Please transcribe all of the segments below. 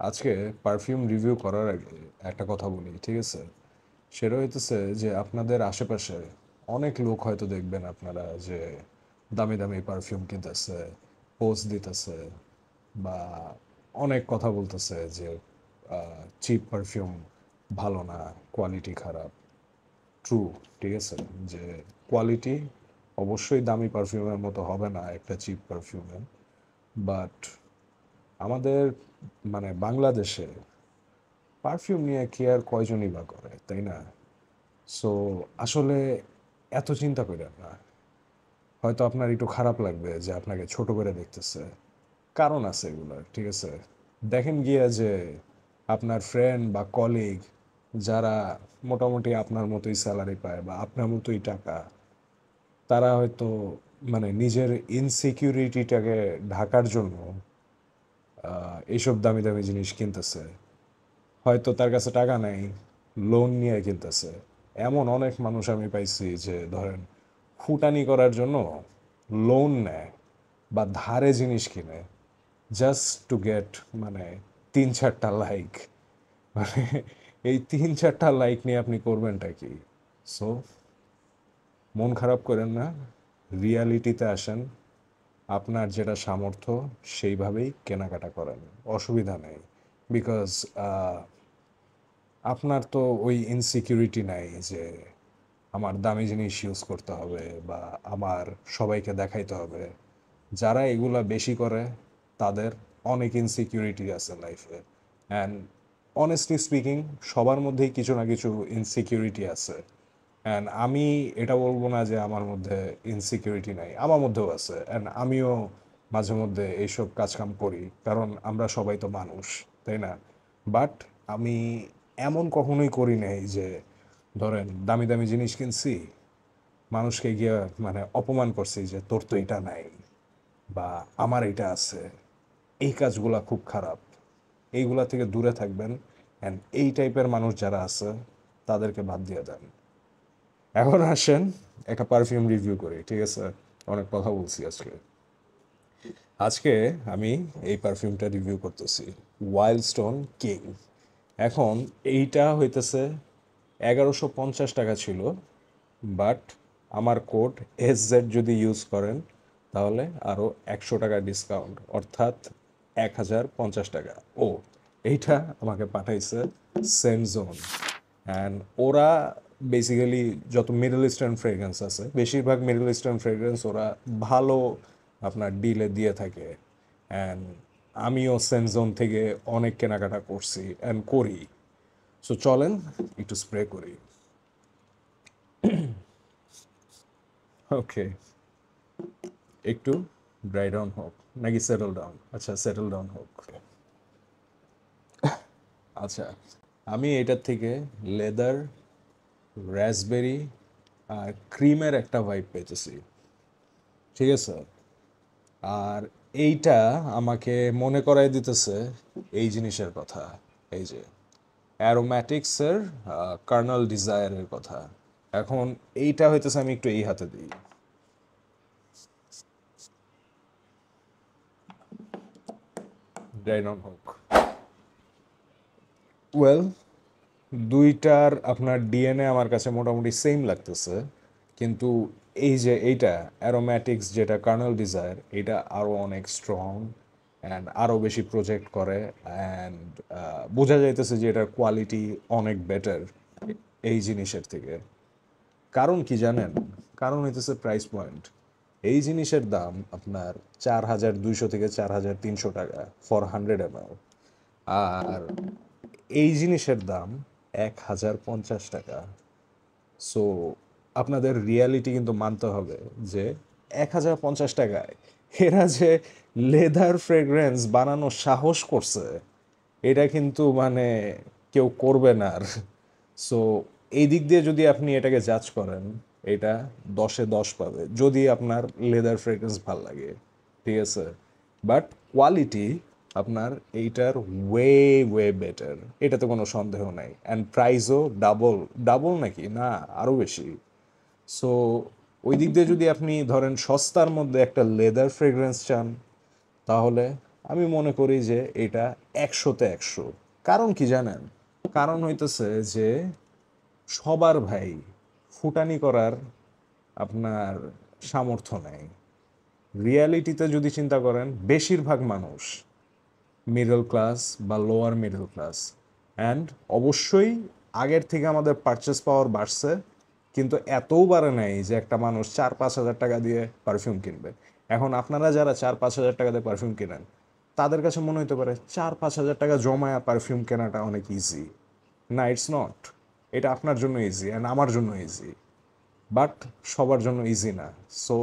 আজকে perfume review করার আগে একটা কথা বলি, ঠিক আছে? সেটা হইতেছে যে আপনাদের আশেপাশে অনেক লোক হয়তো দেখবেন আপনারা যে দামি দামি পারফিউম কিনতেছে, পোস্ট দিতেছে বা অনেক কথা বলতেছে যে চিপ পারফিউম ভালো না, কোয়ালিটি খারাপ। ট্রু, ঠিক আছে, যে কোয়ালিটি অবশ্যই দামি পারফিউমের মতো হবে না একটা চিপ পারফিউমের। বাট আমাদের মানে বাংলাদেশে পারফিউম নিয়ে কে আর কয়জনই বা করে, তাই না? সো আসলে এত চিন্তা করেন না। হয়তো আপনার একটু খারাপ লাগবে যে আপনাকে ছোট করে দেখতেছে, কারণ আছে এগুলোর, ঠিক আছে? দেখেন গিয়া যে আপনার ফ্রেন্ড বা কলিগ যারা মোটামুটি আপনার মতোই স্যালারি পায় বা আপনার মতোই টাকা, তারা হয়তো মানে নিজের ইনসিকিউরিটিটাকে ঢাকার জন্য এইসব দামি দামি জিনিস কিনতেছে। হয়তো তার কাছে টাকা নাই, লোন নিয়ে কিনতেছে। এমন অনেক মানুষ আমি পাইছি যে ধরেন ফুটানি করার জন্য লোন নেয় বা ধারে জিনিস কিনে, জাস্ট টু গেট মানে 3-4টা লাইক। মানে এই 3-4টা লাইক নিয়ে আপনি করবেনটা কি? সো মন খারাপ করেন না, রিয়ালিটিতে আসেন। আপনার যেটা সামর্থ্য সেইভাবেই কেনাকাটা করেন, অসুবিধা নেই। বিকজ আপনার তো ওই ইনসিকিউরিটি নাই যে আমার দামি জিনিস ইউজ করতে হবে বা আমার সবাইকে দেখাইতে হবে। যারা এগুলা বেশি করে তাদের অনেক ইনসিকিউরিটি আছে লাইফে। অ্যান্ড অনেস্টলি স্পিকিং, সবার মধ্যেই কিছু না কিছু ইনসিকিউরিটি আছে। অ্যান্ড আমি এটা বলবো না যে আমার মধ্যে ইনসিকিউরিটি নাই, আমার মধ্যেও আছে। অ্যান্ড আমিও মাঝে মধ্যে এইসব কাজকাম করি, কারণ আমরা সবাই তো মানুষ, তাই না? বাট আমি এমন কখনোই করি নাই যে ধরেন দামি দামি জিনিস কিনছি, মানুষকে গিয়ে মানে অপমান করছি যে তোর তো এটা নাই বা আমার এটা আছে। এই কাজগুলা খুব খারাপ, এইগুলা থেকে দূরে থাকবেন। অ্যান্ড এই টাইপের মানুষ যারা আছে তাদেরকে বাদ দিয়ে দেন। এখন আসেন একটা পারফিউম রিভিউ করি, ঠিক আছে? অনেক কথা বলছি আজকে। আজকে আমি এই পারফিউমটা রিভিউ করতেছি, ওয়াইল্ড স্টোন কিং। এখন এইটা হইতেছে 1150 টাকা ছিল, বাট আমার কোড SZ যদি ইউজ করেন তাহলে আরও 100 টাকা ডিসকাউন্ট, অর্থাৎ 1050 টাকা। ও, এইটা আমাকে পাঠাইছে সেনজোন। অ্যান্ড ওরা বেসিক্যালি যত মিডল ইস্টার্ন ফ্রেগ্রেন্স আছে, বেশিরভাগ মিডল ইস্টার্ন ফ্রেগ্রেন্স ওরা ভালো আপনার ডিলে দিয়ে থাকে। অ্যান্ড আমিও সেনজোন থেকে অনেক কেনাকাটা করছি অ্যান্ড করি। সো চলেন একটু স্প্রে করি। ওকে, একটু ড্রাই ডাউন হোক, নাকি সেটেল ডাউন? আচ্ছা, সেটেল ডাউন হোক। আচ্ছা, আমি এটার থেকে লেদার, রাসবেরি আর ক্রিমের একটা ভাইব পেয়েছি, ঠিক আছে? আর এইটা আমাকে মনে করাই দিতেছে এই জিনিসের কথা, এই যে অ্যারোম্যাটিক্সের কার্নাল ডিজায়ারের কথা। এখন এইটা হইতেছে, আমি একটু এই হাতে দিই, ড্রাই ডাউন হোক। ওয়েল, দুইটার আপনার ডিএনএ আমার কাছে মোটামুটি সেম লাগতেছে, কিন্তু এই যে এইটা অ্যারোম্যাটিক্স যেটা কার্নাল ডিজায়ার, এটা আরও অনেক স্ট্রং অ্যান্ড আরও বেশি প্রজেক্ট করে। অ্যান্ড বোঝা যাইতেছে যে এটার কোয়ালিটি অনেক বেটার এই জিনিসের থেকে। কারণ কি জানেন? কারণ হইতেছে প্রাইস পয়েন্ট। এই জিনিসের দাম আপনার 4200 থেকে 4300 টাকা ফর 100 ml। আর এই জিনিসের দাম 1050 টাকা। সো আপনাদের রিয়ালিটি কিন্তু মানতে হবে যে 1050 টাকায় এরা যে লেদার ফ্রেগ্রেন্স বানানোর সাহস করছে, এটা কিন্তু মানে কেউ করবে না আর। সো এই দিক দিয়ে যদি আপনি এটাকে জাজ করেন, এটা 10-এ 10 পাবে যদি আপনার লেদার ফ্রেগ্রেন্স ভাল লাগে, ঠিক আছে? বাট কোয়ালিটি আপনার এইটার ওয়ে ওয়ে বেটার, এটাতে কোনো সন্দেহ নাই। অ্যান্ড প্রাইসও ডাবল, ডাবল নাকি না, আরও বেশি। সো ওই দিক দিয়ে যদি আপনি ধরেন সস্তার মধ্যে একটা লেদার ফ্রেগ্রেন্স চান, তাহলে আমি মনে করি যে এটা 100-তে 100। কারণ কি জানেন? কারণ হইতেছে যে সবার ভাই ফুটানি করার আপনার সামর্থ্য নেই। রিয়ালিটিতে যদি চিন্তা করেন, বেশিরভাগ মানুষ মিডল ক্লাস বা লোয়ার মিডল ক্লাস। অ্যান্ড অবশ্যই আগের থেকে আমাদের পারচেস পাওয়ার বাড়ছে, কিন্তু এতও বাড়ে নাই যে একটা মানুষ 4-5 হাজার টাকা দিয়ে পারফিউম কিনবে। এখন আপনারা যারা 4-5 হাজার টাকা দিয়ে পারফিউম কিনেন, তাদের কাছে মনে হতে পারে 4-5 হাজার টাকা জমায়া পারফিউম কেনাটা অনেক ইজি। না, ইটস নট। এটা আপনার জন্য ইজি অ্যান্ড আমার জন্য ইজি, বাট সবার জন্য ইজি না। সো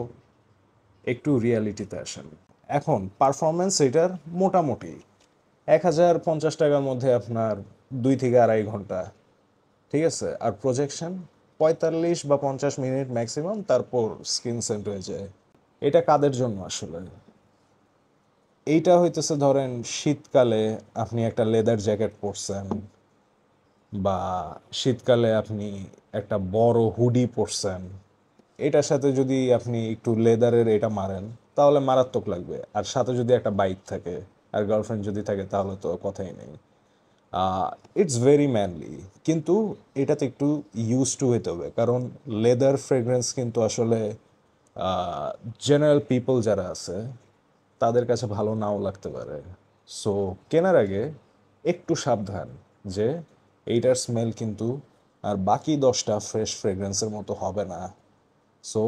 একটু রিয়ালিটিতে আসেন। এখন পারফরমেন্স এটার মোটামুটি 1050 টাকার মধ্যে আপনার 2 থেকে 2.5 ঘন্টা, ঠিক আছে। আর প্রজেকশন 45 বা 50 মিনিট ম্যাক্সিমাম, তারপর স্ক্রিন সেন্ট হয়ে যায়। এটা কাদের জন্য আসলে? এইটা হইতেছে ধরেন শীতকালে আপনি একটা লেদার জ্যাকেট পরছেন, বা শীতকালে আপনি একটা বড় হুডি পরছেন, এটার সাথে যদি আপনি একটু লেদারের এটা মারেন তাহলে মারাত্মক লাগবে। আর সাথে যদি একটা বাইক থাকে আর গার্লফ্রেন্ড যদি থাকে তাহলে তো কথাই নেই। ইটস ভেরি ম্যানলি, কিন্তু এটাতে একটু ইউজ টু হতে হবে, কারণ লেদার ফ্রেগরেন্স কিন্তু আসলে জেনারেল পিপল যারা আছে তাদের কাছে ভালো নাও লাগতে পারে। সো কেনার আগে একটু সাবধান যে এইটার স্মেল কিন্তু আর বাকি 10টা ফ্রেশ ফ্রেগরেন্সের মতো হবে না। সো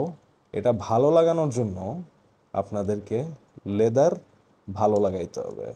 এটা ভালো লাগানোর জন্য আপনাদেরকে লেদার ভালো লাগাইতে হবে।